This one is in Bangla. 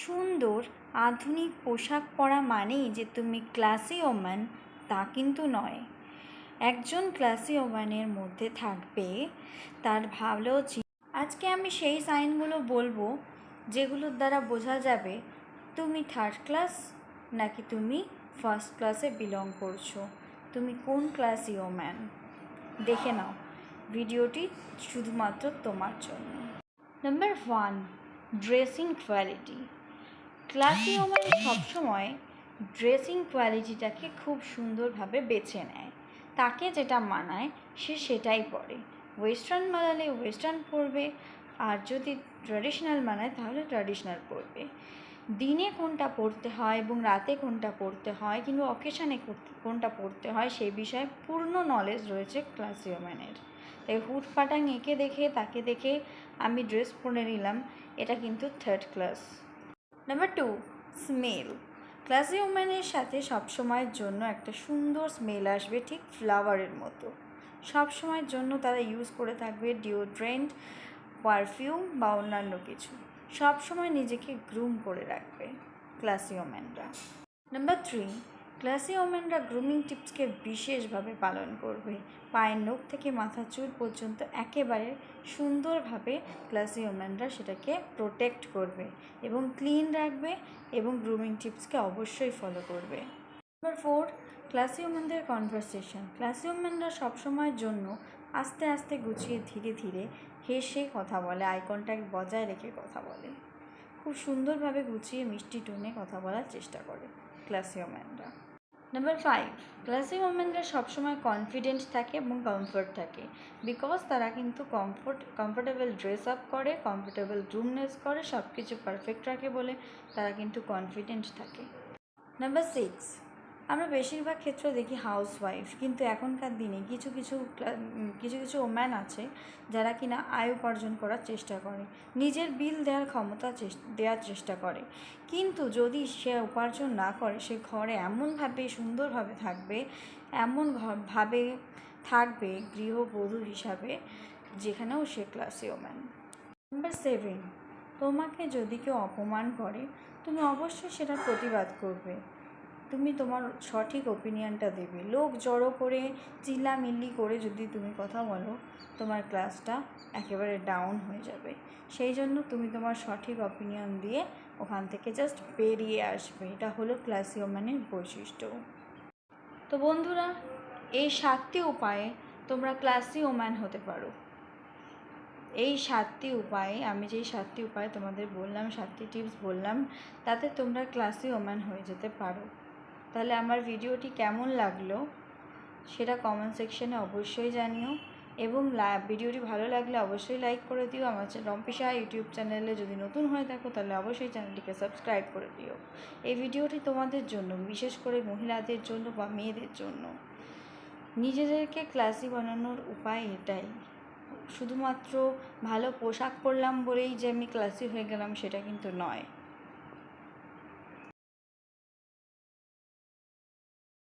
সুন্দর আধুনিক পোশাক পরা মানেই যে তুমি ক্লাসি ওম্যান তা কিন্তু নয়। একজন ক্লাসি ওম্যানের মধ্যে থাকবে তার ভালো আজকে আমি সেই সাইনগুলো বলবো যেগুলোর দ্বারা বোঝা যাবে তুমি থার্ড ক্লাস নাকি তুমি ফার্স্ট ক্লাসে বিলং করছো, তুমি কোন ক্লাসি ওম্যান। দেখে নাও, ভিডিওটি শুধুমাত্র তোমার জন্য। Number 1, dressing quality. Classy woman সবসময় ড্রেসিং কোয়ালিটিটাকে খুব সুন্দরভাবে বেছে নেয়। তাকে যেটা মানায় সে সেটাই পরে। ওয়েস্টার্ন মানালে ওয়েস্টার্ন পরবে, আর যদি ট্র্যাডিশনাল মানায় তাহলে ট্র্যাডিশনাল পরবে। দিনে কোনটা পরতে হয় এবং রাতে কোনটা পরতে হয় কিংবা অকেশানে কোনটা পরতে হয় সেই বিষয়ে পূর্ণ নলেজ রয়েছে ক্লাসি ওম্যানের। তাই হুটপাটাং এঁকে দেখে তাকে দেখে আমি ড্রেস পরে নিলাম, এটা কিন্তু third class. Number 2, smell. Classy ওম্যানের সাথে সবসময়ের জন্য একটা সুন্দর স্মেল আসবে, ঠিক ফ্লাওয়ারের মতো। সবসময়ের জন্য তারা ইউজ করে থাকবে ডিওড্রেন্ট, পারফিউম বা অন্যান্য কিছু। সবসময় নিজেকে গ্রুম করে রাখবে ক্লাসি ওম্যানরা। নাম্বার 3, ক্লাসি ওম্যানরা গ্রুমিং টিপসকে বিশেষভাবে পালন করবে। পায়ের নখ থেকে মাথার চুল পর্যন্ত একেবারে সুন্দরভাবে ক্লাসি ওম্যানরা সেটাকে প্রোটেক্ট করবে এবং ক্লিন রাখবে এবং গ্রুমিং টিপসকে অবশ্যই ফলো করবে। নাম্বার 4, ক্লাসি ওম্যানদের কনভারসেশন। ক্লাসি ওম্যানরা সবসময়ের জন্য আস্তে আস্তে গুছিয়ে ধীরে ধীরে হেসে কথা বলে, আই কন্ট্যাক্ট বজায় রেখে কথা বলে, খুব সুন্দরভাবে গুছিয়ে মিষ্টি টোনে কথা বলার চেষ্টা করে ক্লাসি ওম্যানরা। নাম্বার 5, ক্লাসি ওম্যানরা সবসময় কনফিডেন্ট থাকে এবং কমফোর্ট থাকে, বিকজ তারা কিন্তু কমফোর্টেবল ড্রেস আপ করে, কমফোর্টেবল গ্রুমনেস করে, সব কিছু পারফেক্ট রাখে বলে তারা কিন্তু কনফিডেন্ট থাকে। নাম্বার 6, আমরা বেশিরভাগ ক্ষেত্রে দেখি হাউসওয়াইফ, কিন্তু এখনকার দিনে কিছু কিছু ওম্যান আছে যারা কিনা আয় উপার্জন করার চেষ্টা করে, নিজের বিল দেওয়ার ক্ষমতা দেওয়ার চেষ্টা করে, কিন্তু যদি সে উপার্জন না করে সে ঘরে এমনভাবে সুন্দরভাবে থাকবে, ভাবে থাকবে গৃহবধূ হিসাবে, যেখানেও সে ক্লাসি ওম্যান। নাম্বার 7, তোমাকে যদি কেউ অপমান করে তুমি অবশ্যই সেটার প্রতিবাদ করবে, তুমি তোমার সঠিক ওপিনিয়নটা দেবে। লোক জড়ো করে চিল্লামিল্লি করে যদি তুমি কথা বলো তোমার ক্লাসটা একেবারে ডাউন হয়ে যাবে। সেই জন্য তুমি তোমার সঠিক ওপিনিয়ন দিয়ে ওখান থেকে জাস্ট বেরিয়ে আসবে। এটা হলো ক্লাসি ওম্যানের বৈশিষ্ট্য। তো বন্ধুরা, এই 7টি উপায়ে তোমরা ক্লাসি ওম্যান হতে পারো। এই 7টি উপায়ে, আমি যেই 7টি উপায় তোমাদের বললাম, 7টি টিপস বললাম, তাতে তোমরা ক্লাসি ওম্যান হয়ে যেতে পারো। তাহলে আমার ভিডিওটি কেমন লাগলো সেটা কমেন্ট সেকশনে অবশ্যই জানিও, এবং ভিডিওটি ভালো লাগলে অবশ্যই লাইক করে দিও। আমার রম্পি সাহা ইউটিউব চ্যানেলে যদি নতুন হয়ে থাকো তাহলে অবশ্যই চ্যানেলটিকে সাবস্ক্রাইব করে দিও। এই ভিডিওটি তোমাদের জন্য, বিশেষ করে মহিলাদের জন্য বা মেয়েদের জন্য। নিজেদেরকে ক্লাসি বানানোর উপায় এটাই, শুধুমাত্র ভালো পোশাক পরলাম বলেই যে আমি ক্লাসি হয়ে গেলাম সেটা কিন্তু নয়।